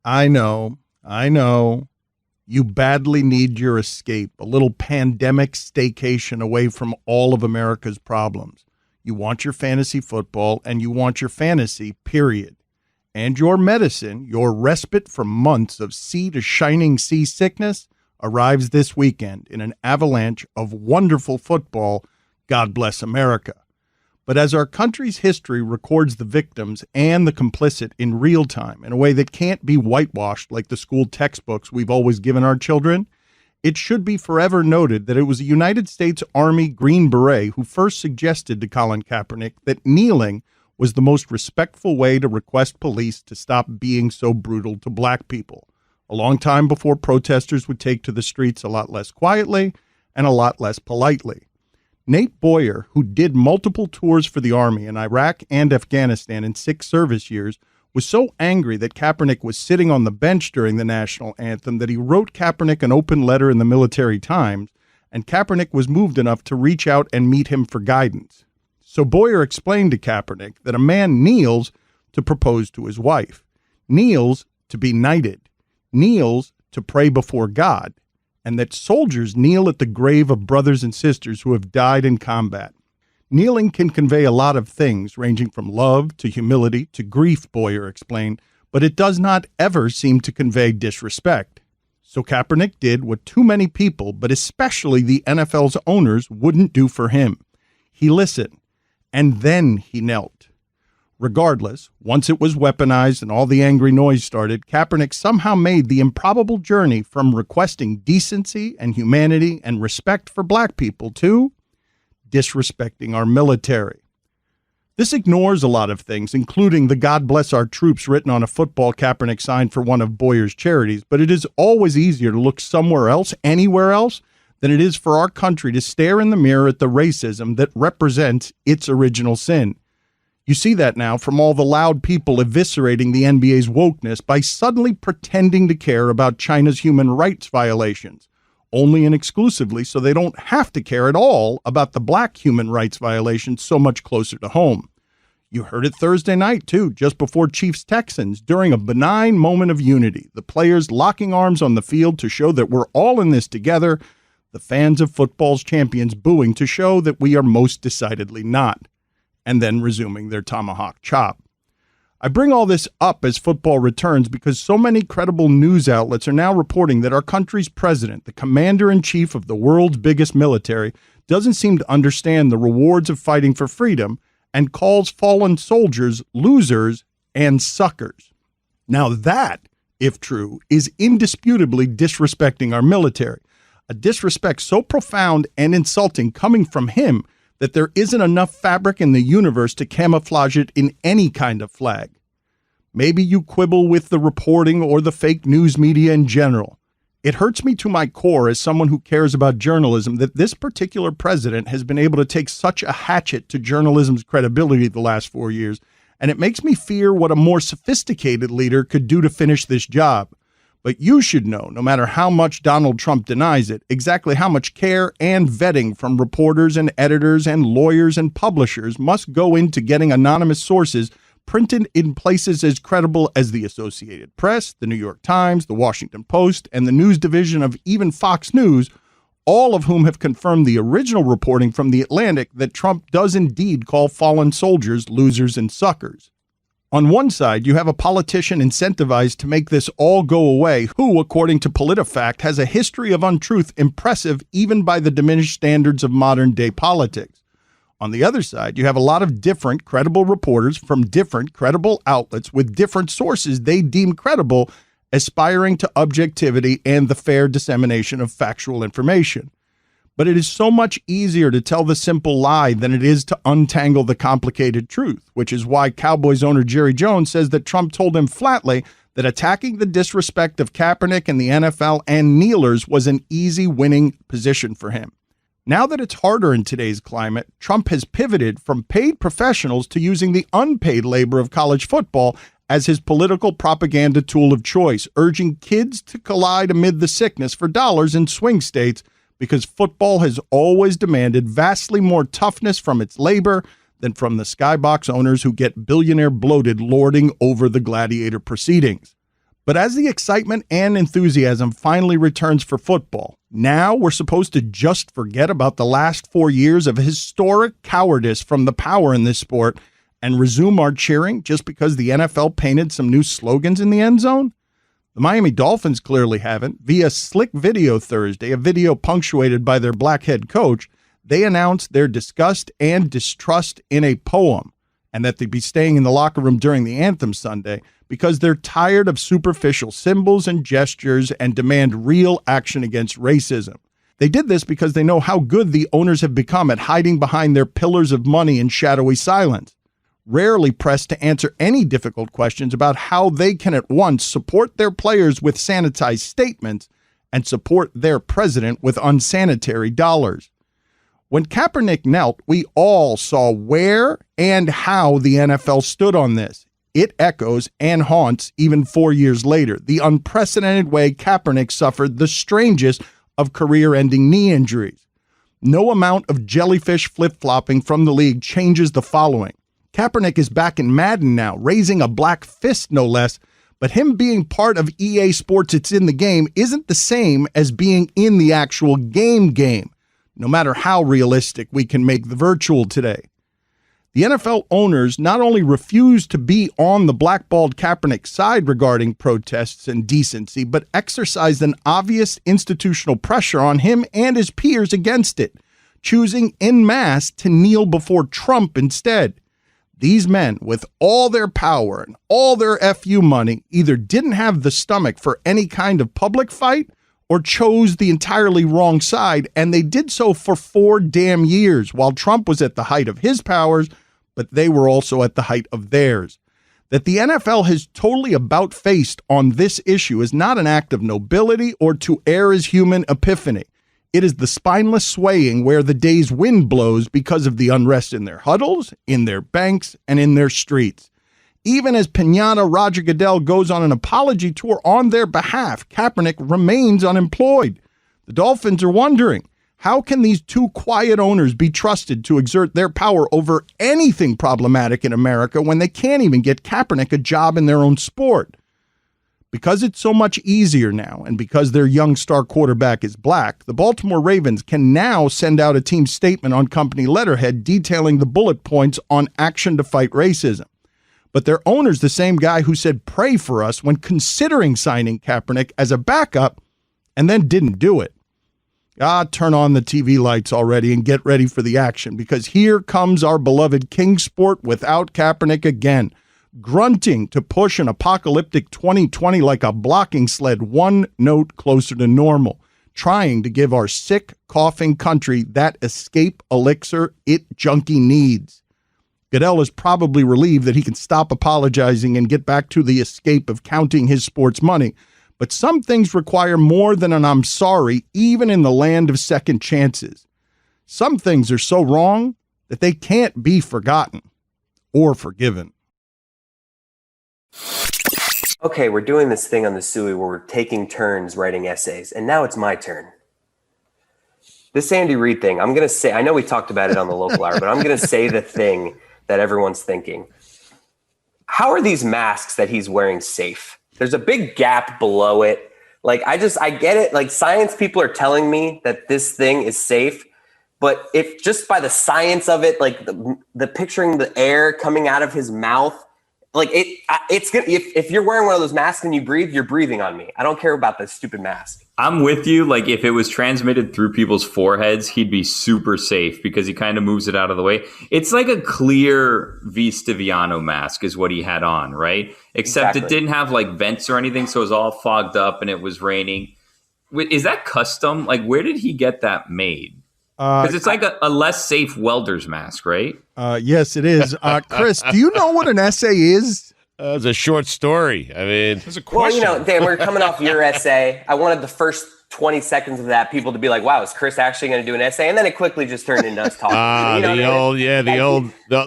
I know. You badly need your escape, a little pandemic staycation away from all of America's problems. You want your fantasy football, and you want your fantasy, period. And your medicine, your respite from months of sea to shining sea sickness, arrives this weekend in an avalanche of wonderful football. God bless America. But as our country's history records the victims and the complicit in real time in a way that can't be whitewashed like the school textbooks we've always given our children, it should be forever noted that it was a United States Army Green Beret who first suggested to Colin Kaepernick that kneeling was the most respectful way to request police to stop being so brutal to black people, a long time before protesters would take to the streets a lot less quietly and a lot less politely. Nate Boyer, who did multiple tours for the Army in Iraq and Afghanistan in 6 service years, was so angry that Kaepernick was sitting on the bench during the national anthem that he wrote Kaepernick an open letter in the Military Times, and Kaepernick was moved enough to reach out and meet him for guidance. So Boyer explained to Kaepernick that a man kneels to propose to his wife, kneels to be knighted, kneels to pray before God, and that soldiers kneel at the grave of brothers and sisters who have died in combat. Kneeling can convey a lot of things, ranging from love to humility to grief, Boyer explained, but it does not ever seem to convey disrespect. So Kaepernick did what too many people, but especially the NFL's owners, wouldn't do for him. He listened, and then he knelt. Regardless, once it was weaponized and all the angry noise started, Kaepernick somehow made the improbable journey from requesting decency and humanity and respect for black people to disrespecting our military. This ignores a lot of things, including the God Bless Our Troops written on a football Kaepernick signed for one of Boyer's charities, but it is always easier to look somewhere else, anywhere else, than it is for our country to stare in the mirror at the racism that represents its original sin. You see that now from all the loud people eviscerating the NBA's wokeness by suddenly pretending to care about China's human rights violations, only and exclusively so they don't have to care at all about the black human rights violations so much closer to home. You heard it Thursday night, too, just before Chiefs-Texans, during a benign moment of unity, the players locking arms on the field to show that we're all in this together, the fans of football's champions booing to show that we are most decidedly not, and then resuming their tomahawk chop. I bring all this up as football returns because so many credible news outlets are now reporting that our country's president, the commander-in-chief of the world's biggest military, doesn't seem to understand the rewards of fighting for freedom and calls fallen soldiers losers and suckers. Now that, if true, is indisputably disrespecting our military, a disrespect so profound and insulting coming from him that there isn't enough fabric in the universe to camouflage it in any kind of flag. Maybe you quibble with the reporting or the fake news media in general. It hurts me to my core as someone who cares about journalism that this particular president has been able to take such a hatchet to journalism's credibility the last 4 years, and it makes me fear what a more sophisticated leader could do to finish this job. But you should know, no matter how much Donald Trump denies it, exactly how much care and vetting from reporters and editors and lawyers and publishers must go into getting anonymous sources printed in places as credible as the Associated Press, the New York Times, the Washington Post, and the news division of even Fox News, all of whom have confirmed the original reporting from The Atlantic that Trump does indeed call fallen soldiers losers and suckers. On one side, you have a politician incentivized to make this all go away who, according to PolitiFact, has a history of untruth impressive even by the diminished standards of modern-day politics. On the other side, you have a lot of different credible reporters from different credible outlets with different sources they deem credible, aspiring to objectivity and the fair dissemination of factual information. But it is so much easier to tell the simple lie than it is to untangle the complicated truth, which is why Cowboys owner Jerry Jones says that Trump told him flatly that attacking the disrespect of Kaepernick and the NFL and kneelers was an easy winning position for him. Now that it's harder in today's climate, Trump has pivoted from paid professionals to using the unpaid labor of college football as his political propaganda tool of choice, urging kids to collide amid the sickness for dollars in swing states because football has always demanded vastly more toughness from its labor than from the skybox owners who get billionaire bloated lording over the gladiator proceedings. But as the excitement and enthusiasm finally returns for football, now we're supposed to just forget about the last 4 years of historic cowardice from the power in this sport and resume our cheering just because the NFL painted some new slogans in the end zone? The Miami Dolphins clearly haven't. Via slick video Thursday, a video punctuated by their black head coach, they announced their disgust and distrust in a poem, and that they'd be staying in the locker room during the anthem Sunday because they're tired of superficial symbols and gestures and demand real action against racism. They did this because they know how good the owners have become at hiding behind their pillars of money and shadowy silence, rarely pressed to answer any difficult questions about how they can at once support their players with sanitized statements and support their president with unsanitary dollars. When Kaepernick knelt, we all saw where and how the NFL stood on this. It echoes and haunts even 4 years later, the unprecedented way Kaepernick suffered the strangest of career-ending knee injuries. No amount of jellyfish flip-flopping from the league changes the following. Kaepernick is back in Madden now, raising a black fist no less, but him being part of EA Sports It's in the Game isn't the same as being in the actual game, no matter how realistic we can make the virtual today. The NFL owners not only refuse to be on the blackballed Kaepernick side regarding protests and decency, but exercised an obvious institutional pressure on him and his peers against it, choosing en masse to kneel before Trump instead. These men, with all their power and all their FU money, either didn't have the stomach for any kind of public fight or chose the entirely wrong side, and they did so for 4 damn years while Trump was at the height of his powers, but they were also at the height of theirs. That the NFL has totally about-faced on this issue is not an act of nobility or to err as human epiphany. It is the spineless swaying where the day's wind blows because of the unrest in their huddles, in their banks, and in their streets. Even as Pinata Roger Goodell goes on an apology tour on their behalf, Kaepernick remains unemployed. The Dolphins are wondering, how can these two quiet owners be trusted to exert their power over anything problematic in America when they can't even get Kaepernick a job in their own sport? Because it's so much easier now, and because their young star quarterback is black, the Baltimore Ravens can now send out a team statement on company letterhead detailing the bullet points on action to fight racism. But their owner's the same guy who said pray for us when considering signing Kaepernick as a backup and then didn't do it. Turn on the TV lights already and get ready for the action, because here comes our beloved king sport without Kaepernick again, grunting to push an apocalyptic 2020 like a blocking sled 1 note closer to normal, trying to give our sick, coughing country that escape elixir it junkie needs. Goodell is probably relieved that he can stop apologizing and get back to the escape of counting his sports money. But some things require more than an I'm sorry, even in the land of second chances. Some things are so wrong that they can't be forgotten or forgiven. Okay, we're doing this thing on the Suey where we're taking turns writing essays, and now it's my turn. This Andy Reid thing, I'm going to say, I know we talked about it on the local hour, but I'm going to say the thing that everyone's thinking. How are these masks that he's wearing safe? There's a big gap below it. Like, I get it. Like, science people are telling me that this thing is safe, but if just by the science of it, like the picturing the air coming out of his mouth, like it's good. If you're wearing one of those masks and you breathe, you're breathing on me. I don't care about this stupid mask. I'm with you. Like, if it was transmitted through people's foreheads, he'd be super safe because he kind of moves it out of the way. It's like a clear V. Stiviano mask is what he had on, right? Except It didn't have like vents or anything, so it was all fogged up and it was raining. Is that custom? Like, where did he get that made? Because it's like a less safe welder's mask, right? Yes, it is. Chris, do you know what an essay is? It's a short story. I mean, Dan, we're coming off your essay. I wanted the first 20 seconds of that, people to be like, wow, is Chris actually going to do an essay? And then it quickly just turned into us talking. The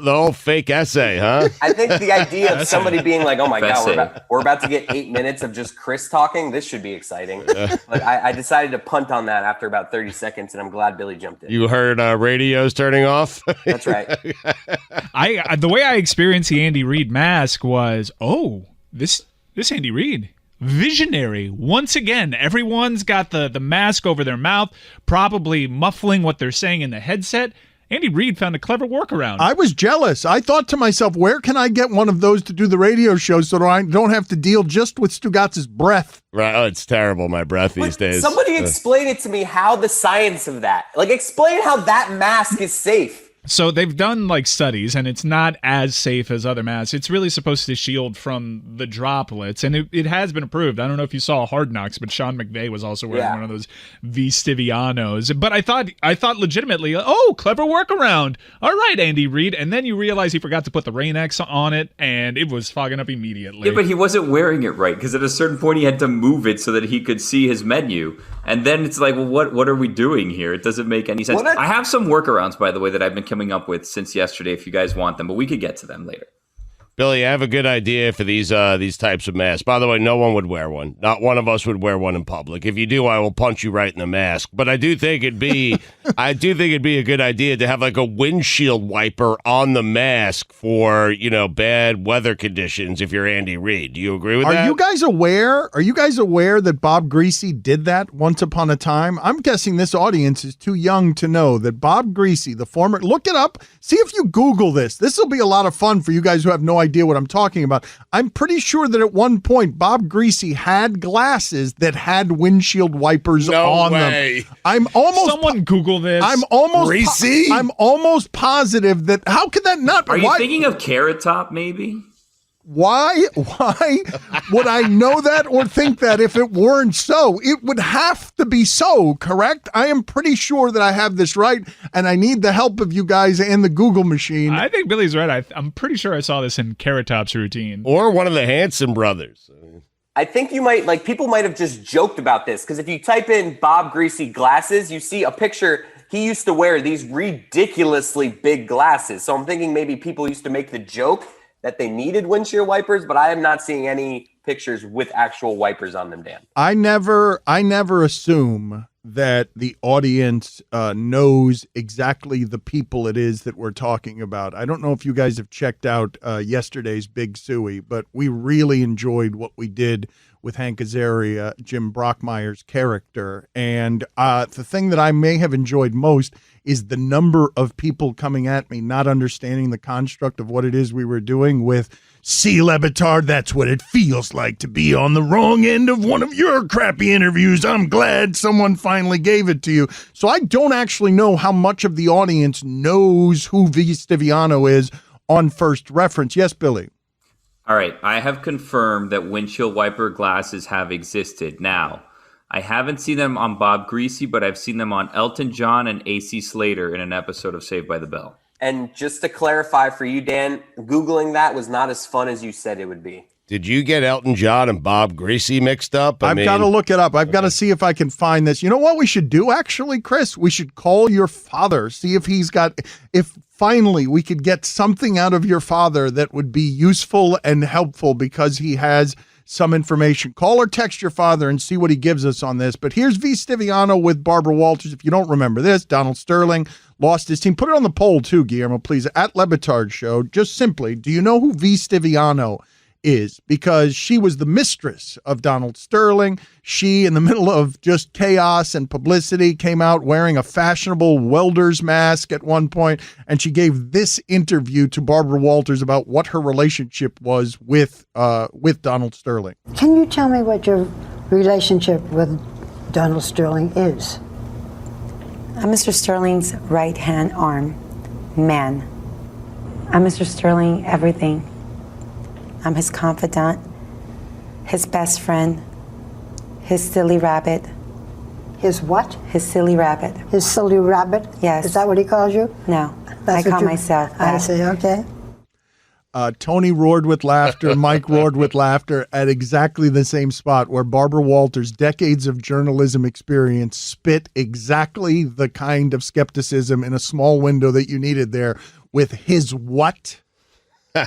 old fake essay, huh? I think the idea of somebody being like, oh my God, we're about to get 8 minutes of just Chris talking. This should be exciting. But I decided to punt on that after about 30 seconds, and I'm glad Billy jumped in. You heard radios turning off? That's right. The way I experienced the Andy Reid mask was, this Andy Reid. Visionary. Once again, everyone's got the mask over their mouth, probably muffling what they're saying in the headset. Andy Reid found a clever workaround. I was jealous. I thought to myself, where can I get one of those to do the radio show so that I don't have to deal just with Stugatz's breath? Right. Oh, it's terrible, my breath these days. Somebody explain it to me, how the science of that. Like, explain how that mask is safe. So they've done studies, and it's not as safe as other masks. It's really supposed to shield from the droplets, and it has been approved. I don't know if you saw Hard Knocks, but Sean McVay was also wearing one of those V. Stivianos. But I thought legitimately, clever workaround. All right, Andy Reid. And then you realize he forgot to put the Rain-X on it, and it was fogging up immediately. Yeah, but he wasn't wearing it right, because at a certain point he had to move it so that he could see his menu. And then it's like, well, what are we doing here? It doesn't make any sense. I have some workarounds, by the way, that I've been coming up with since yesterday, if you guys want them, but we could get to them later. Billy, I have a good idea for these types of masks. By the way, no one would wear one. Not one of us would wear one in public. If you do, I will punch you right in the mask. But I do think it'd be a good idea to have like a windshield wiper on the mask for, bad weather conditions if you're Andy Reid. Do you agree with that? Are you guys aware that Bob Griese did that once upon a time? I'm guessing this audience is too young to know that Bob Griese, the former, look it up. See if you Google this. This will be a lot of fun for you guys who have no idea what I'm talking about. I'm pretty sure that at one point Bob Griese had glasses that had windshield wipers on them. Someone Google this. I'm almost positive that. How could that not? Are you thinking of Carrot Top? Maybe. Why would I know that or think that if it weren't so? It would have to be so, correct? I am pretty sure that I have this right, and I need the help of you guys and the Google machine. I think Billy's right. I'm pretty sure I saw this in Carrot Top's routine. Or one of the Hanson brothers. I think people might have just joked about this, because if you type in Bob Griese glasses, you see a picture. He used to wear these ridiculously big glasses. So I'm thinking maybe people used to make the joke that they needed windshield wipers, but I am not seeing any pictures with actual wipers on them, Dan. I never assume that the audience knows exactly the people it is that we're talking about. I don't know if you guys have checked out yesterday's Big Suey, but we really enjoyed what we did with Hank Azaria, Jim Brockmeyer's character. And the thing that I may have enjoyed most is the number of people coming at me not understanding the construct of what it is we were doing with, "See, Lebitard, that's what it feels like to be on the wrong end of one of your crappy interviews. I'm glad someone finally gave it to you." So I don't actually know how much of the audience knows who V. Stiviano is on first reference. Yes, Billy? All right, I have confirmed that windshield wiper glasses have existed. Now, I haven't seen them on Bob Griese, but I've seen them on Elton John and AC Slater in an episode of Saved by the Bell. And just to clarify for you, Dan, Googling that was not as fun as you said it would be. Did you get Elton John and Bob Griese mixed up? I've got to look it up. I've got to see if I can find this. You know what we should do, actually, Chris? We should call your father, see if if finally we could get something out of your father that would be useful and helpful because he has some information. Call or text your father and see what he gives us on this. But here's V. Stiviano with Barbara Walters. If you don't remember this, Donald Sterling lost his team. Put it on the poll too, Guillermo, please, at Lebitard Show. Just simply, do you know who V. Stiviano is? Because she was the mistress of Donald Sterling. She, in the middle of just chaos and publicity, came out wearing a fashionable welder's mask at one point, and she gave this interview to Barbara Walters about what her relationship was with Donald Sterling. Can you tell me what your relationship with Donald Sterling is? I'm Mr. Sterling's right-hand arm man. I'm Mr. Sterling everything. I'm his confidant, his best friend, his silly rabbit. His what? His silly rabbit. His silly rabbit? Yes. Is that what he calls you? No, That's I call myself that. I see, okay. Tony roared with laughter, Mike roared with laughter at exactly the same spot where Barbara Walters' decades of journalism experience spit exactly the kind of skepticism in a small window that you needed there with his what?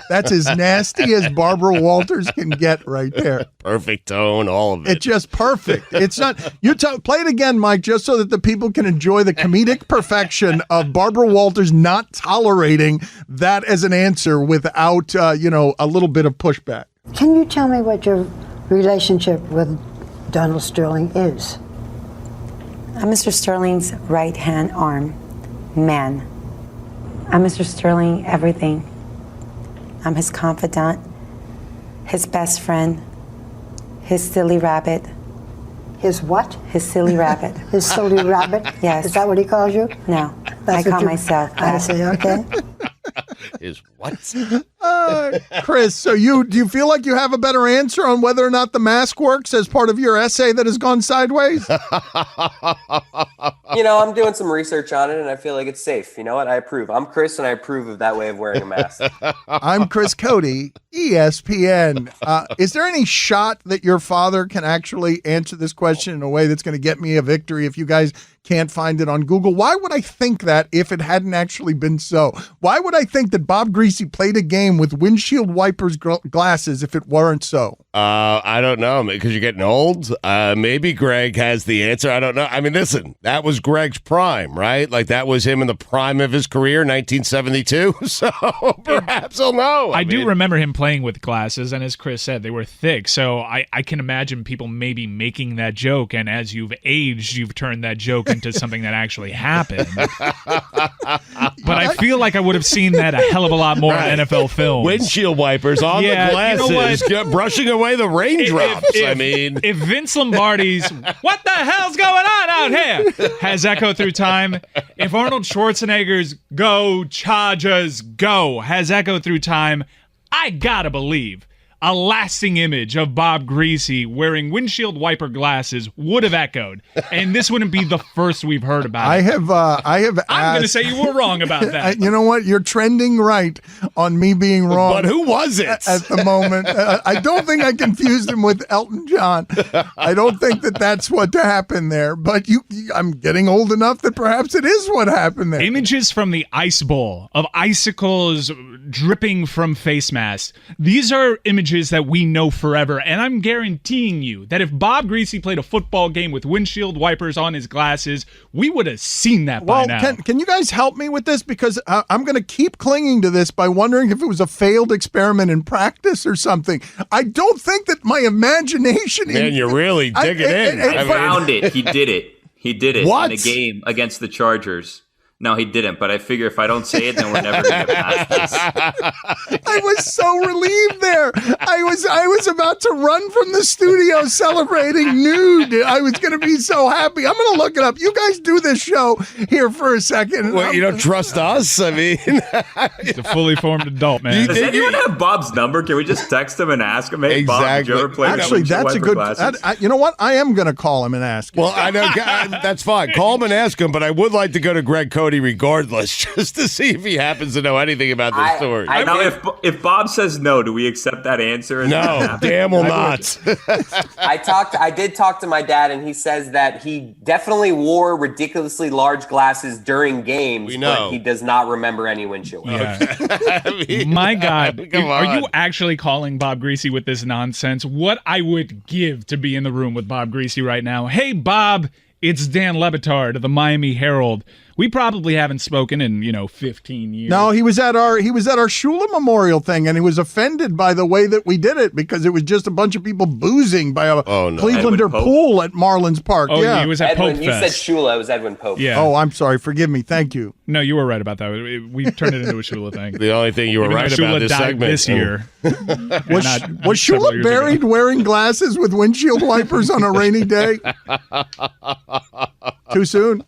That's as nasty as Barbara Walters can get right there. Perfect tone, all of it. It's just perfect. It's not. Play it again, Mike, just so that the people can enjoy the comedic perfection of Barbara Walters not tolerating that as an answer without, a little bit of pushback. Can you tell me what your relationship with Donald Sterling is? I'm Mr. Sterling's right-hand arm, man. I'm Mr. Sterling everything. I'm his confidant, his best friend, his silly rabbit. His what? His silly rabbit. His silly rabbit? Yes. Is that what he calls you? No, That's I what call you- myself that. I see, okay. Is what? Chris, so do you feel like you have a better answer on whether or not the mask works as part of your essay that has gone sideways? I'm doing some research on it, and I feel like it's safe. You know what? I approve. I'm Chris, and I approve of that way of wearing a mask. I'm Chris Cody, ESPN. Is there any shot that your father can actually answer this question in a way that's going to get me a victory if you guys can't find it on Google? Why would I think that if it hadn't actually been so? Why would I think that Bob Griese played a game with windshield wipers glasses if it weren't so? I don't know, because you're getting old. Maybe Greg has the answer. I don't know. I mean, listen, that was Greg's prime, right? Like, that was him in the prime of his career, 1972. So perhaps he'll know. I do remember him playing with glasses, and as Chris said, they were thick. So I can imagine people maybe making that joke, and as you've aged, you've turned that joke into something that actually happened. But I feel like I would have seen that a hell of a lot more in NFL films. Windshield wipers on the glasses, brushing away the raindrops. If Vince Lombardi's "What the hell's going on out here" has echoed through time, if Arnold Schwarzenegger's "Go Chargers Go" has echoed through time, I gotta believe a lasting image of Bob Griese wearing windshield wiper glasses would have echoed, and this wouldn't be the first we've heard about it. I'm going to say you were wrong about that. You know what? You're trending right on me being wrong. But who was it? At the moment. I don't think I confused him with Elton John. I don't think that's what happened there. But I'm getting old enough that perhaps it is what happened there. Images from the ice bowl of icicles dripping from face masks. These are images that we know forever, and I'm guaranteeing you that if Bob Griese played a football game with windshield wipers on his glasses, we would have seen that by now. Can you guys help me with this? Because I'm going to keep clinging to this by wondering if it was a failed experiment in practice or something. I don't think that my imagination... Man, you're really digging in. I found it. He did it. He did it What? in a game against the Chargers. No, he didn't, but I figure if I don't say it, then we're never going to get past this. I was so relieved there. I was about to run from the studio celebrating nude. I was going to be so happy. I'm going to look it up. You guys do this show here for a second. Well, you don't trust us? I mean... He's a fully formed adult, man. Does anyone have Bob's number? Can we just text him and ask him, hey, Bob, did you ever play Actually, that's a good... you know what? I am going to call him and ask him. Well, I know that's fine. Call him and ask him, but I would like to go to Greg Cody regardless, just to see if he happens to know anything about this story. Now, if Bob says no, do we accept that answer? No, damn will not. I did talk to my dad, and he says that he definitely wore ridiculously large glasses during games, but he does not remember any windshield wipers. Yeah. My God, are you actually calling Bob Griese with this nonsense? What I would give to be in the room with Bob Griese right now. Hey, Bob, it's Dan Lebitard of the Miami Herald. We probably haven't spoken in, 15 years. No, he was at our Shula Memorial thing, and he was offended by the way that we did it because it was just a bunch of people boozing by a Clevelander pool at Marlins Park. Oh, yeah, he was at Pope Edwin, you said Shula, it was Edwin Pope. Yeah. Oh, I'm sorry. Forgive me. Thank you. No, you were right about that. We turned it into a Shula thing. The only thing you were right about this segment this year. Was Shula buried wearing glasses with windshield wipers on a rainy day? Too soon?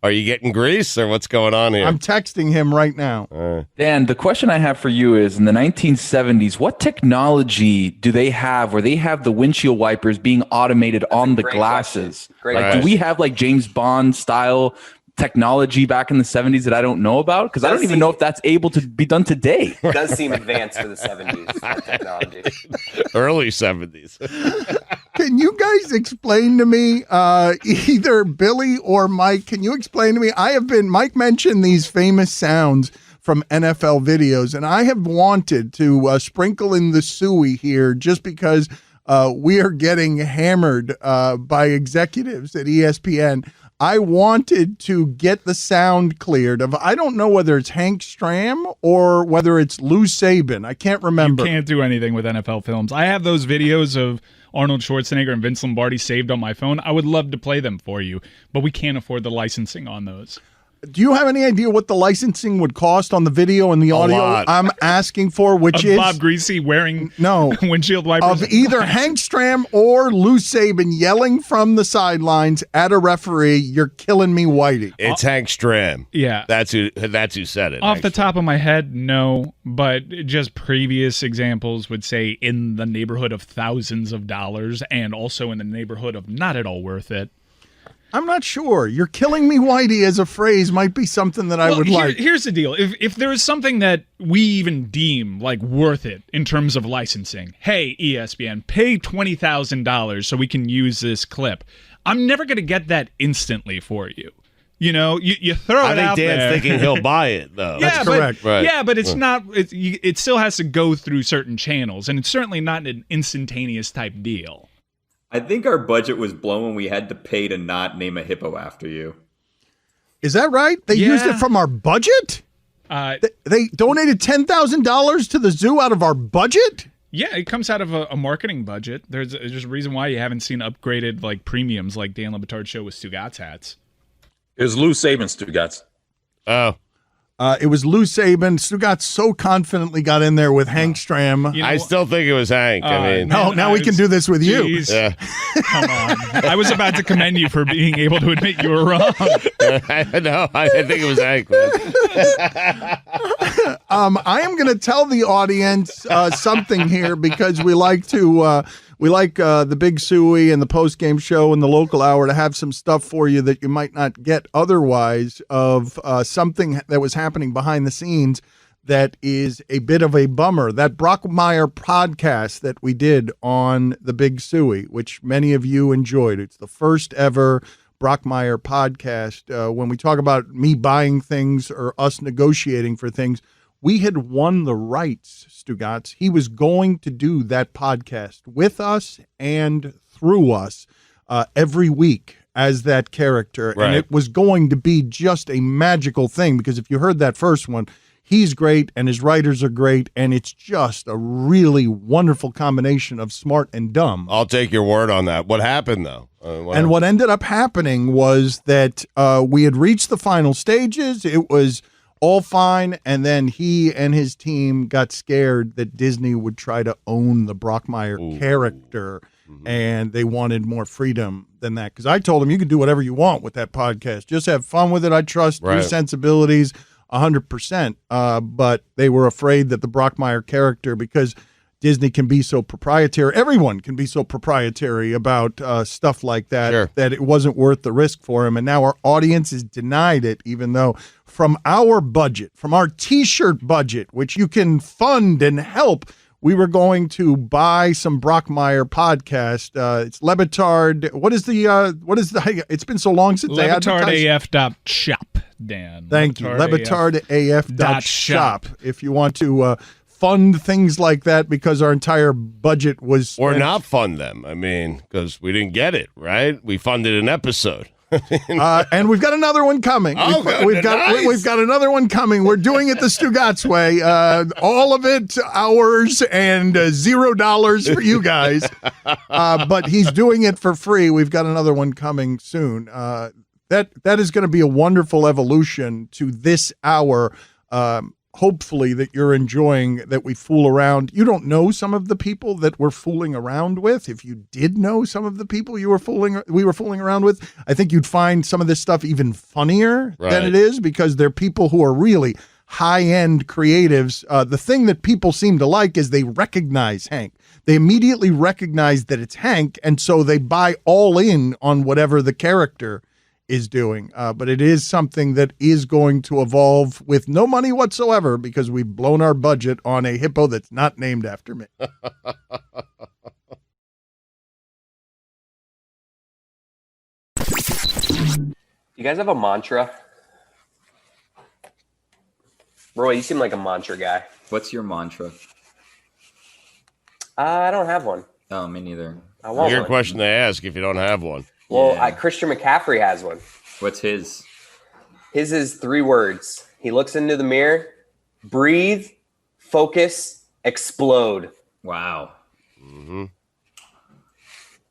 Are you getting grease or what's going on here? I'm texting him right now. Dan, the question I have for you is, in the 1970s, what technology do they have where they have the windshield wipers being automated on the glasses? Great Do we have like James Bond style technology back in the 70s that I don't know about? Because I don't even know if that's able to be done today. It does seem advanced for the 70s, that technology. Early 70s. Can you guys explain to me, either Billy or Mike, can you explain to me? Mike mentioned these famous sounds from NFL videos, and I have wanted to sprinkle in the Suey here just because we are getting hammered by executives at ESPN. I wanted to get the sound cleared of, I don't know whether it's Hank Stram or whether it's Lou Saban. I can't remember. You can't do anything with NFL films. I have those videos of Arnold Schwarzenegger and Vince Lombardi saved on my phone. I would love to play them for you, but we can't afford the licensing on those. Do you have any idea what the licensing would cost on the video and the audio I'm asking for, which is Bob Griese wearing windshield of wipers? either Hank Stram or Lou Saban yelling from the sidelines at a referee, "You're killing me, Whitey." It's Hank Stram. Yeah. That's who said it. Off the top of my head, no, but just previous examples would say in the neighborhood of thousands of dollars and also in the neighborhood of not at all worth it. I'm not sure. "You're killing me, Whitey" as a phrase might be something that I would like. Here's the deal. If there is something that we even deem like worth it in terms of licensing, hey, ESPN, pay $20,000 so we can use this clip. I'm never going to get that instantly for you. You know, you throw it out there. I think Dan's thinking he'll buy it, though. That's correct. Right. Yeah, but it's not. It still has to go through certain channels, and it's certainly not an instantaneous type deal. I think our budget was blown when we had to pay to not name a hippo after you. Is that right? They used it from our budget? They donated $10,000 to the zoo out of our budget? Yeah, it comes out of a marketing budget. There's a reason why you haven't seen upgraded like premiums like Dan Le Batard's show with Stugatz hats. It was Lou Saban Stugatz. Oh. It was Lou Saban. Stugatz so confidently got in there with Hank Stram. I still think it was Hank. Now we can do this with you. Yeah. Come on. I was about to commend you for being able to admit you were wrong. No, I think it was Hank. I am going to tell the audience something here because we like the Big Suey and the post-game show and the local hour to have some stuff for you that you might not get otherwise of something that was happening behind the scenes that is a bit of a bummer. That Brockmire podcast that we did on the Big Suey, which many of you enjoyed. It's the first ever Brockmire podcast. When we talk about me buying things or us negotiating for things, we had won the rights, Stugatz. He was going to do that podcast with us and through us every week as that character. Right. And it was going to be just a magical thing because if you heard that first one, he's great and his writers are great. And it's just a really wonderful combination of smart and dumb. I'll take your word on that. What happened, though? What ended up happening was that we had reached the final stages. It was all fine, and then he and his team got scared that Disney would try to own the Brockmire character, and they wanted more freedom than that. Because I told him, you can do whatever you want with that podcast. Just have fun with it. I trust your sensibilities 100%. But they were afraid that the Brockmire character, because Disney can be so proprietary, everyone can be so proprietary about stuff like that, that it wasn't worth the risk for him. And now our audience is denied it, even though from our budget, from our T-shirt budget, which you can fund and help, we were going to buy some Brockmire podcast. It's Le Batard. What is the, it's been so long since they advertised. LeBatardAF.shop, Dan. Thank you. LeBatardAF.shop. If you want to fund things like that because our entire budget was spent. Or not fund them. I mean, because we didn't get it, right? We funded an episode. And we've got another one coming. We've got another one coming. We're doing it the Stugatz way. All of it ours and $0 for you guys. But he's doing it for free. We've got another one coming soon. That is going to be a wonderful evolution to this hour. Hopefully that you're enjoying that we fool around. You don't know some of the people that we're fooling around with. If you did know some of the people we were fooling around with, I think you'd find some of this stuff even funnier than it is because they're people who are really high-end creatives. The thing that people seem to like is they recognize Hank. They immediately recognize that it's Hank, and so they buy all in on whatever the character is doing. But it is something that is going to evolve with no money whatsoever because we've blown our budget on a hippo that's not named after me. You guys have a mantra? Roy, you seem like a mantra guy. What's your mantra? I don't have one. Oh, me neither. I want Weird one. question to ask if you don't have one. Well, Yeah. Christian McCaffrey has one. What's his? His is 3 words. He looks into the mirror, breathe, focus, explode. Wow. Mm-hmm.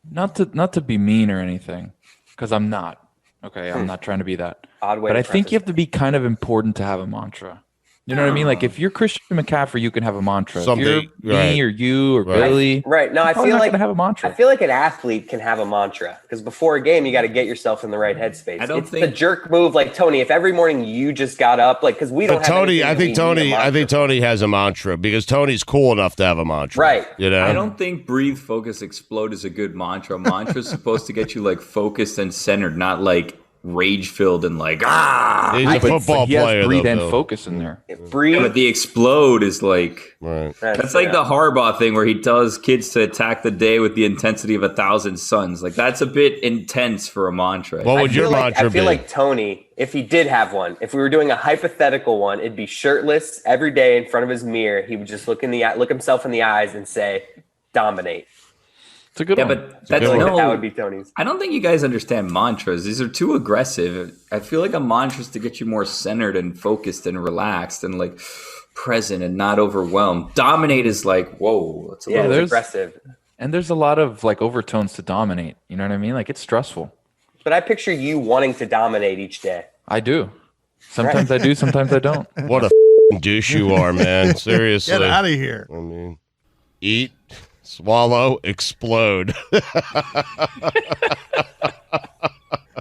Not to be mean or anything, because I'm not. Okay, I'm not trying to be that. Odd way But to I think preface you have to be kind of important to have a mantra. You know what I mean? Like if you're Christian McCaffrey, you can have a mantra. Something- if you're me right. or you or Right. Billy, Right. No, I probably feel not like gonna have a mantra. I feel like an athlete can have a mantra because before a game, you got to get yourself in the right headspace. I don't it's think- the jerk move, like Tony. If every morning you just got up, like because we don't. But have Tony, anything I that think we need a Tony, I mantra think for. Tony has a mantra because Tony's cool enough to have a mantra. Right. You know. I don't think breathe, focus, explode is a good mantra. Mantra's supposed to get you like focused and centered, not like rage filled and like He's a football he has player, breathe though, and Bill. focus in there. Breathe. But the explode is like Right. that's like the Harbaugh thing where he tells kids to attack the day with the intensity of 1,000 suns. Like that's a bit intense for a mantra. What would your mantra I feel be? like Tony, if he did have one, if we were doing a hypothetical one, it'd be shirtless every day in front of his mirror. He would just look himself in the eyes and say, "Dominate." It's a good Yeah, one. but that's That no. would be Tony's. I don't think you guys understand mantras. These are too aggressive. I feel like a mantra is to get you more centered and focused and relaxed and like present and not overwhelmed. Dominate is like, whoa, it's a Yeah, little it's there's- aggressive. And there's a lot of like overtones to dominate. You know what I mean? Like it's stressful. But I picture you wanting to dominate each day. I do. Sometimes I do. Sometimes I don't. What a douche you are, man. Seriously. Get out of here. I mean, eat, swallow, explode. It's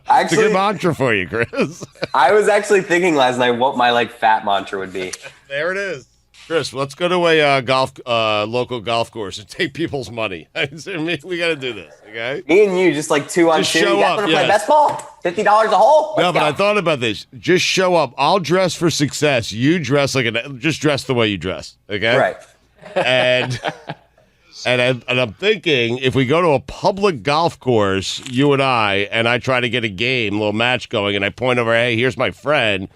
a Actually, good mantra for you, Chris. I was actually thinking last night what my like fat mantra would be. There it is. Chris, let's go to a local golf course and take people's money. We got to do this, okay? Me and you, just like 2 on Just 2. show You guys up, want to play yes. best ball? $50 a hole? No, Let's but go. I thought about this. Just show up. I'll dress for success. You dress just dress the way you dress, okay? Right. And I'm thinking if we go to a public golf course, you and I try to get a game, a little match going, and I point over, hey, here's my friend.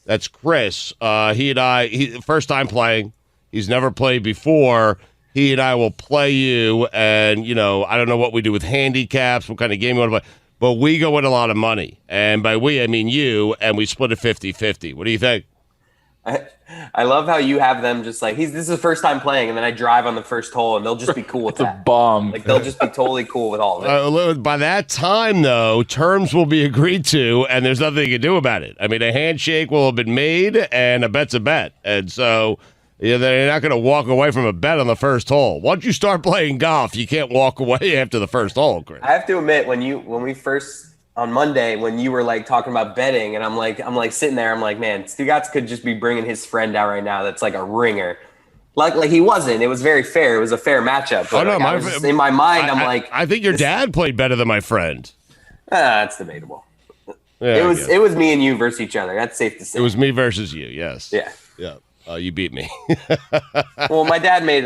That's Chris. He first time playing. He's never played before. He and I will play you, and, I don't know what we do with handicaps, what kind of game we want to play, but we go win a lot of money. And by we, I mean you, and we split it 50-50. What do you think? I love how you have them just like, this is the first time playing, and then I drive on the first hole, and they'll just be cool with It's a that. bomb. Like, they'll just be totally cool with all of it. By that time, though, terms will be agreed to, and there's nothing you can do about it. I mean, a handshake will have been made, and a bet's a bet. And so they're not going to walk away from a bet on the first hole. Once you start playing golf, you can't walk away after the first hole, Chris. I have to admit, when we first on Monday, when you were like talking about betting, and I'm like sitting there, I'm like, man, Stugotz could just be bringing his friend out right now. That's like a ringer. Like he wasn't. It was very fair. It was a fair matchup. But Oh, no, I was just, in my mind, I'm like, I think your dad played better than my friend. that's debatable. Yeah, It was me and you versus each other. That's safe to say. It was me versus you. Yes. Yeah. Yeah. You beat me. Well, my dad made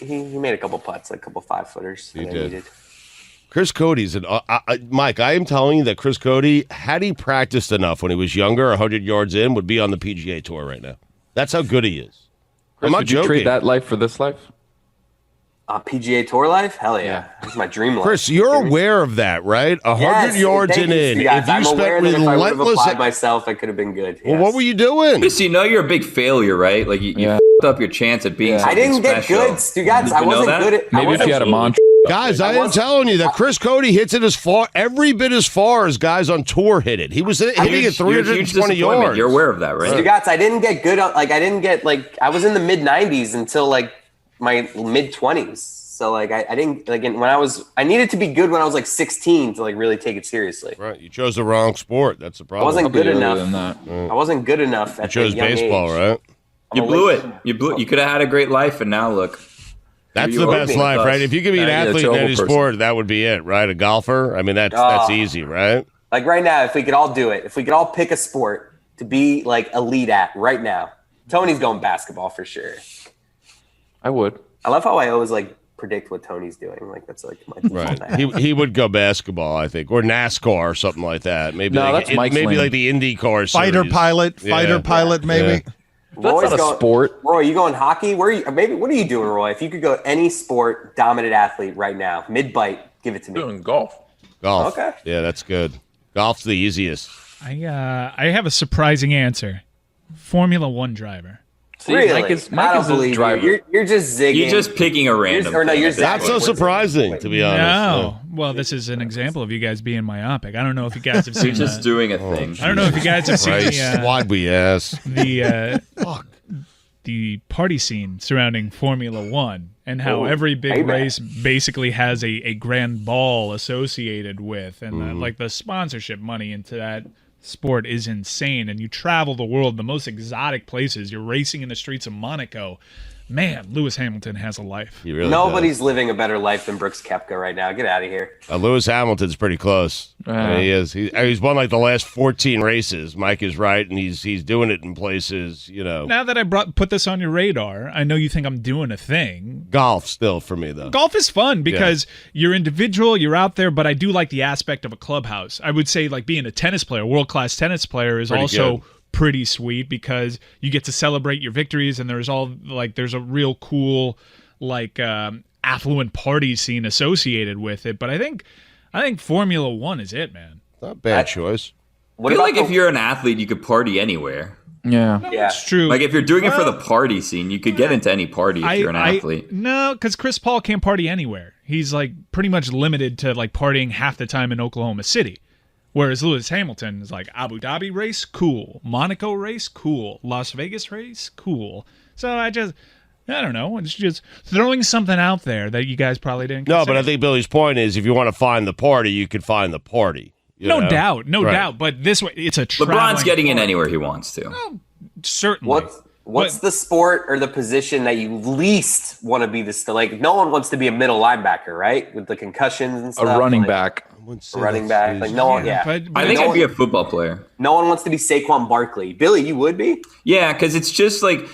he made a couple putts, like a couple 5-footers. He that I did. needed. Chris Cody's Mike. I am telling you that Chris Cody, had he practiced enough when he was younger, 100 yards in, would be on the PGA Tour right now. That's how good he is. Chris, I'm not would you joking. trade that life for this life? PGA Tour life? Hell yeah. That's my dream life. Chris, you're aware of that, right? 100 yards thank in. you, Stugotz. If you I'm aware spent that if I would have relentless, applied myself, I could have been good. well, Yes. what were you doing? Chris, you're a big failure, right? Like you Yeah. f***ed up your chance at being Yeah. something I didn't get special. good, Stugotz. Did I you know wasn't that? good at. Maybe if you had a mantra. Guys, I am wasn't- telling you that Chris Cody hits it as far, every bit as far as guys on tour hit it. He was hitting it You're a huge 320 disappointment. yards. You're aware of that, right? Stugotz, I didn't get good. I didn't get I was in the mid 90s until like my mid 20s. So I didn't I needed to be good when I was like 16 to like really take it seriously. Right, you chose the wrong sport. That's the I problem. wasn't good Earlier enough. than that. I wasn't good enough You at chose the young baseball, age. right? You blew it. You could have had a great life, and now look. That's You the are best being life, us. right? If you could be an Yeah, athlete in terrible any person. sport, that would be it, right? A golfer. I mean, that's easy, right? Like right now, if we could all do it, if we could all pick a sport to be like elite at right now, Tony's going basketball for sure. I would. I love how I always like predict what Tony's doing. Like that's like my Right. He would go basketball, I think, or NASCAR or something like that. Maybe No, like, that's Mike's lane. like the IndyCar Fighter series. pilot, maybe. That's not a sport. Roy, you going hockey? Where are you? Maybe what are you doing, Roy? If you could go any sport, dominant athlete right now, mid bite, give it to me. Doing golf. Golf. Okay. Yeah, that's good. Golf's the easiest. I have a surprising answer. Formula One driver. See, Really? Mike is I don't a believe driver. you. You're just zigging. You're just picking a random. You're thing. Not so surprising, to be honest. No. Well, this is an example of you guys being myopic. I don't know if you guys have seen You're just doing a thing. I don't know if you guys have seen Christ, why'd we ask? the party scene surrounding Formula One and how every big Amen. race basically has a grand ball associated with, and like the sponsorship money into that sport is insane. And you travel the world, the most exotic places. You're racing in the streets of Monaco. Man, Lewis Hamilton has a life. He really Nobody's living a better life than Brooks Koepka right now. Get out of here. does. Lewis Hamilton's pretty close. He is. He's won like the last 14 races. Mike is right, and he's doing it in places, Now that I put this on your radar, I know you think I'm doing a thing. Golf still for me, though. Golf is fun because you're individual, you're out there, but I do like the aspect of a clubhouse. I would say like being a tennis player, world-class tennis player is Pretty also good. pretty sweet because you get to celebrate your victories, and there's a real cool affluent party scene associated with it. But I think Formula One is it, man. Not a bad choice. I feel like if you're an athlete, you could party anywhere. Yeah. Yeah. It's true. Like if you're doing it for the party scene, you could get into any party if you're an athlete. No, because Chris Paul can't party anywhere. He's like pretty much limited to like partying half the time in Oklahoma City. Whereas Lewis Hamilton is like Abu Dhabi race, cool. Monaco race, cool. Las Vegas race, cool. So I don't know. It's just throwing something out there that you guys probably didn't No, consider. but I think Billy's point is if you want to find the party, you can find the party. No doubt. But this way, it's a traveling LeBron's getting in party. anywhere he wants to. Certainly. What's the sport or the position that you least want to be like? No one wants to be a middle linebacker, right? With the concussions and stuff. A running like, back. A running back. Like no one. Yeah. But I think I'd be a football player. No one wants to be Saquon Barkley. Billy, you would be? Yeah, because it's just like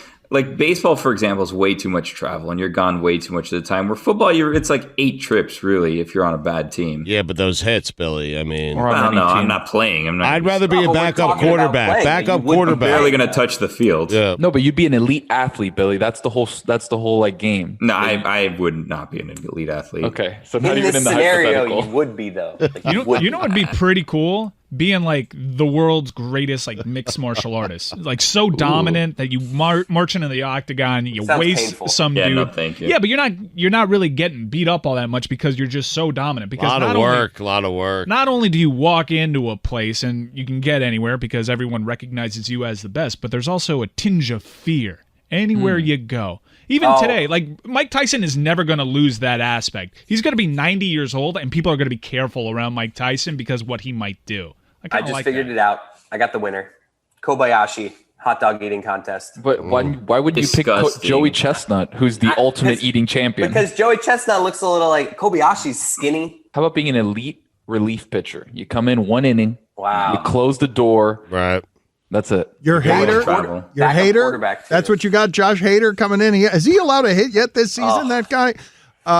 baseball, for example, is way too much travel, and you're gone way too much of the time. Where football, it's like 8 trips really if you're on a bad team. Yeah, but those hits, Billy. I mean, Well, no, I'm not playing. I'd rather be a No, but we're backup talking about quarterback. playing. Backup You would be quarterback. barely going to touch the field. Yeah. No, but you'd be an elite athlete, Billy. That's the whole like game. No, I would not be an elite athlete. Okay, so not In even this in the scenario, hypothetical. you would be though. Like, You would know what'd be pretty cool? Being like the world's greatest like mixed martial artist, like so dominant that you march into the octagon, you Sounds waste painful. some Yeah, dude. no, thank you. Yeah, but you're not really getting beat up all that much because you're just so dominant. A Because lot of work. Not only do you walk into a place and you can get anywhere because everyone recognizes you as the best, but there's also a tinge of fear anywhere you go. Even today, like Mike Tyson is never going to lose that aspect. He's going to be 90 years old, and people are going to be careful around Mike Tyson because what he might do. I just figured it out. I got the winner. Kobayashi hot dog eating contest. But why would you pick Disgusting. Joey Chestnut, who's the ultimate eating champion? Because Joey Chestnut looks a little like Kobayashi's skinny. How about being an elite relief pitcher? You come in 1 inning. Wow. You close the door. Right. That's it. Your hater, travel. your Backup hater. quarterback, too. That's what you got, Josh Hader coming in. Is he allowed to hit yet this season? That guy,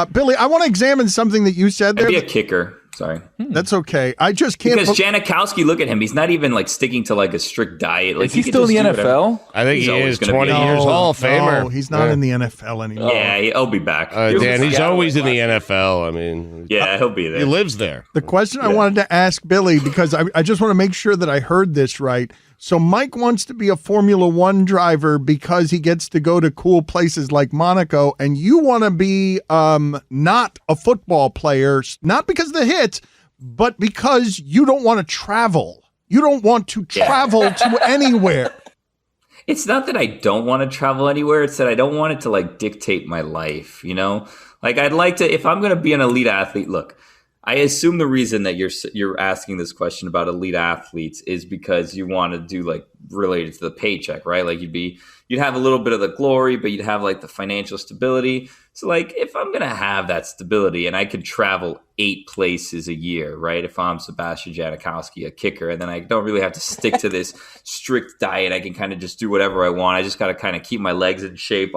Billy. I want to examine something that you said I'd there. be a kicker. Sorry. That's okay. I just can't. Because Janikowski, look at him. He's not even like sticking to like a strict diet. Like Is he could still in just the do whatever. NFL? I think He's he always is gonna 20 be- years Hall of No, Famer. he's not in the NFL anymore. Yeah, he'll be back. Dan, he's Seattle always in the last NFL. I mean, Yeah, he'll be there. he lives there. The question I wanted to ask Billy, because I just want to make sure that I heard this right. So Mike wants to be a Formula One driver because he gets to go to cool places like Monaco, and you want to be not a football player, not because of the hits, but because you don't want to travel. You don't want to travel to anywhere. It's not that I don't want to travel anywhere. It's that I don't want it to like dictate my life, you know? Like I'd like to, if I'm going to be an elite athlete, look, I assume the reason that you're asking this question about elite athletes is because you want to do like related to the paycheck, right? Like you'd have a little bit of the glory, but you'd have like the financial stability. So like if I'm going to have that stability and I could travel 8 places a year, right? If I'm Sebastian Janikowski, a kicker, and then I don't really have to stick to this strict diet. I can kind of just do whatever I want. I just got to kind of keep my legs in shape.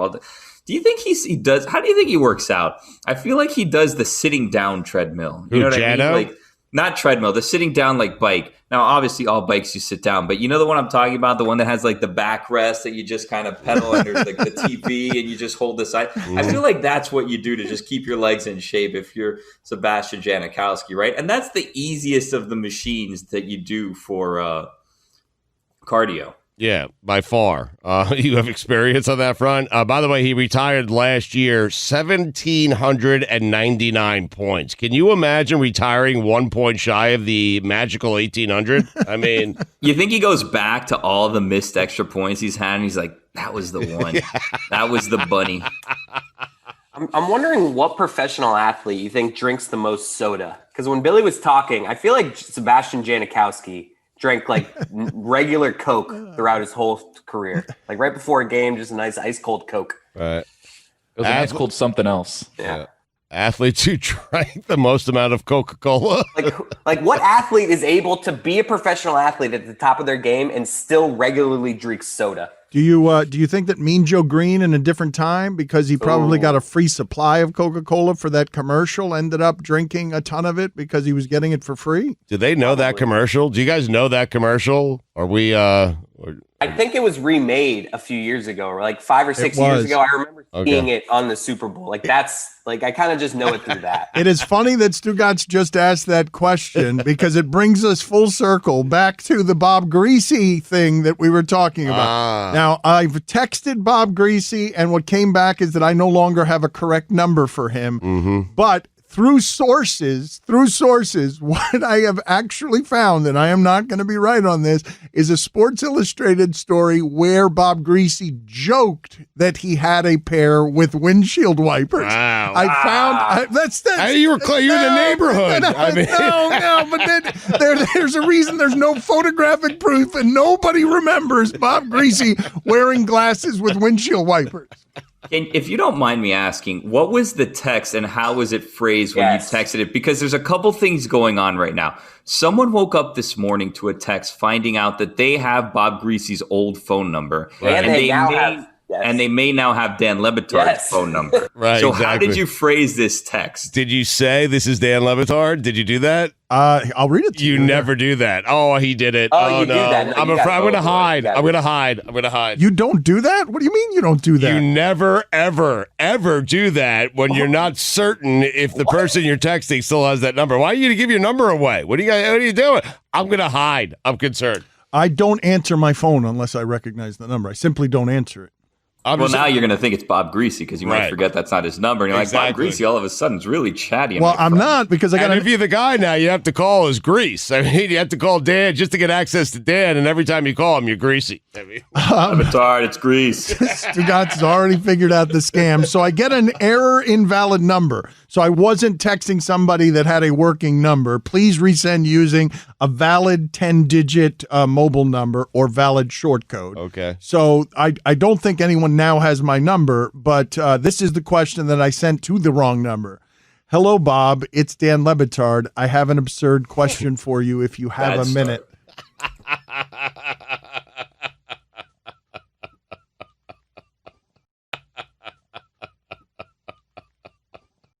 Do you think he does? How do you think he works out? I feel like he does the sitting down treadmill. You know what I mean? Like not treadmill, the sitting down like bike. Now, obviously, all bikes you sit down, but you know the one I'm talking about, the one that has like the backrest that you just kind of pedal under like the TV and you just hold the side. I feel like that's what you do to just keep your legs in shape if you're Sebastian Janikowski, right? And that's the easiest of the machines that you do for cardio. Yeah, by far. You have experience on that front. By the way, he retired last year, 1,799 points. Can you imagine retiring 1 point shy of the magical 1,800? I mean, you think he goes back to all the missed extra points he's had, and he's like, that was the one. That was the bunny. I'm wondering what professional athlete you think drinks the most soda. Because when Billy was talking, I feel like Sebastian Janikowski drank like regular Coke throughout his whole career. Like right before a game, just a nice ice cold Coke. Right. It was an ice cold something else. Yeah. Athletes who drank the most amount of Coca-Cola. Like what athlete is able to be a professional athlete at the top of their game and still regularly drink soda? Do you think that Mean Joe Green in a different time, because he probably got a free supply of Coca-Cola for that commercial, ended up drinking a ton of it because he was getting it for free? Do they know that commercial? Do you guys know that commercial? Are we I think it was remade a few years ago, or like 5 or 6 years ago. I remember seeing it on the Super Bowl. Like that's like I kind of just know it through that. It is funny that Stugatz just asked that question because it brings us full circle back to the Bob Griese thing that we were talking about. Now, I've texted Bob Griese, and what came back is that I no longer have a correct number for him. But through sources, what I have actually found, and I am not going to be right on this, is a Sports Illustrated story where Bob Griese joked that he had a pair with windshield wipers. Wow. I found that's you in the neighborhood. No, but then there's a reason there's no photographic proof, and nobody remembers Bob Griese wearing glasses with windshield wipers. And if you don't mind me asking, what was the text and how was it phrased when you texted it? Because there's a couple things going on right now. Someone woke up this morning to a text finding out that they have Bob Griese's old phone number. And they may now have Dan Le Batard's phone number. Right. So exactly. how did you phrase this text? Did you say this is Dan Le Batard? Did you do that? I'll read it to you. You never do that. Oh, he did it. Oh, you no. do that. No, I'm going to hide. I'm going to hide. You don't do that? What do you mean you don't do that? You never, ever, ever do that when you're not certain if the person you're texting still has that number. Why are you going to give your number away? What are you doing? I'm going to hide. I'm concerned. I don't answer my phone unless I recognize the number. I simply don't answer it. Well, now you're going to think it's Bob Griese because you might forget that's not his number. And you're like, Bob Griese, all of a sudden, is really chatty. Well, I'm not because I got. And if you're the guy now, you have to call his Griese. I mean, you have to call Dan just to get access to Dan. And every time you call him, you're Griese. I mean, Batard, it's Griese. Stugatz has already figured out the scam. So I get an error invalid number. So I wasn't texting somebody that had a working number. Please resend using a valid 10-digit mobile number or valid short code. Okay. So I don't think anyone now has my number, but this is the question that I sent to the wrong number. Hello, Bob. It's Dan Le Batard. I have an absurd question for you if you have a minute.